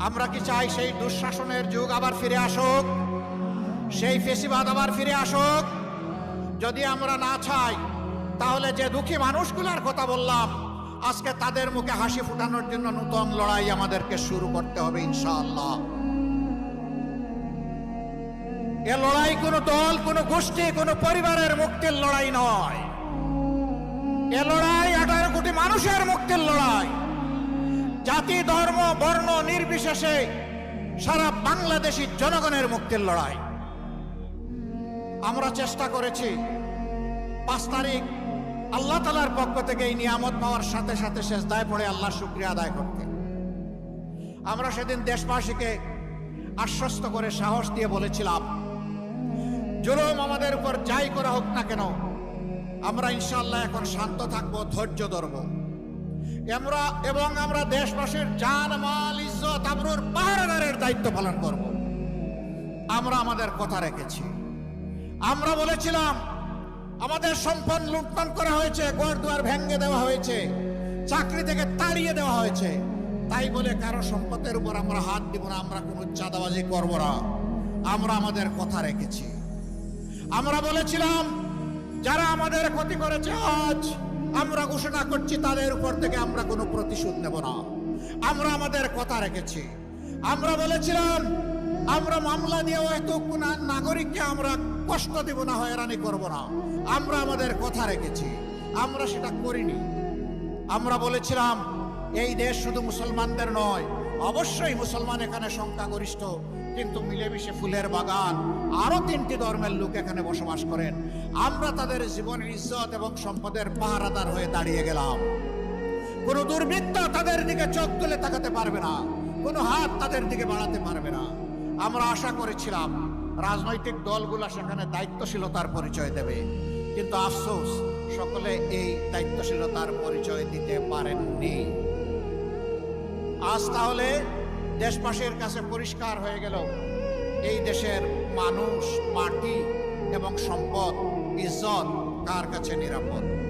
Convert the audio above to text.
আমরা কি চাই সেই দুঃশাসনের যুগ আবার ফিরে আসুক, সেই ফেসিবাদ আবার ফিরে আসুক? যদি আমরা না চাই, তাহলে যে দুঃখী মানুষগুলোর কথা বললাম, আজকে তাদের মুখে হাসি ফুটানোর জন্য নতুন লড়াই আমাদেরকে শুরু করতে হবে ইনশাআল্লাহ। এ লড়াই কোনো দল, কোনো গোষ্ঠী, কোনো পরিবারের মুক্তির লড়াই নয়। এ লড়াই 18 কোটি মানুষের মুক্তির লড়াই। জাতি, ধর্ম, বর্ণ নির্বিশেষে সারা বাংলাদেশী জনগণের মুক্তির লড়াই। আমরা চেষ্টা করেছি 5 তারিখ আল্লাহ তাআলার পক্ষ থেকে এই নিয়ামত পাওয়ার সাথে সাথে সেজদায় পড়ে আল্লাহর শুকরিয়া আদায় করতে। আমরা সেদিন দেশবাসীকে আশ্বস্ত করে সাহস দিয়ে বলেছিলাম, জুলুম আমাদের উপর যাই করা হোক না কেন, আমরা ইনশাআল্লাহ এখন শান্ত থাকবো, ধৈর্য ধরবো। আমরা দেশবাসীর জান, মাল, ইজ্জত, আবরুর পাহারাদারের দায়িত্ব পালন করব। আমরা আমাদের কথা রেখেছি। আমরা বলেছিলাম, আমাদের সম্পদ লুণ্ঠন করা হয়েছে, ঘরদুয়ার ভেঙে দেওয়া হয়েছে, চাকরি থেকে তাড়িয়ে দেওয়া হয়েছে, তাই বলে কারো সম্পদের উপর আমরা হাত দিব না, আমরা কোনো চাঁদাবাজি করব না। আমরা আমাদের কথা রেখেছি। আমরা বলেছিলাম, যারা আমাদের ক্ষতি করেছে আজ আমরা ঘোষণা করছি তাদের উপর থেকে আমরা কোনো প্রতিশোধ নেব না। আমরা আমাদের কথা রেখেছি। আমরা বলেছিলাম, আমরা মামলা দিয়ে হয়তো কোন নাগরিককে আমরা কষ্ট দেব না, হয়রানি করব না। আমরা আমাদের কথা রেখেছি। আমরা সেটা করিনি। আমরা বলেছিলাম, এই দেশ শুধু মুসলমানদের নয়, অবশ্যই মুসলমান এখানে সংখ্যাগরিষ্ঠ, কিন্তু মিলেমিশে ফুলের বাগান, আরো 3টি ধর্মের লোক এখানে বসবাস করেন। আমরা তাদের জীবন, ইজ্জত এবং সম্পদের পাহারাদার হয়ে দাঁড়িয়ে গেলাম। কোনো দুর্বৃত্ত তাদের দিকে চোখ তুলে তাকাতে পারবে না, কোনো হাত তাদের দিকে বাড়াতে পারবে না। আমরা আশা করেছিলাম রাজনৈতিক দলগুলো সেখানে দায়িত্বশীলতার পরিচয় দেবে, কিন্তু আফসোস, সকলে এই দায়িত্বশীলতার পরিচয় দিতে পারেননি। আজ তাহলে দেশবাসীর কাছে পরিষ্কার হয়ে গেল, এই দেশের মানুষ, মাটি এবং সম্পদ, ইজ্জত কার কাছে নিরাপদ।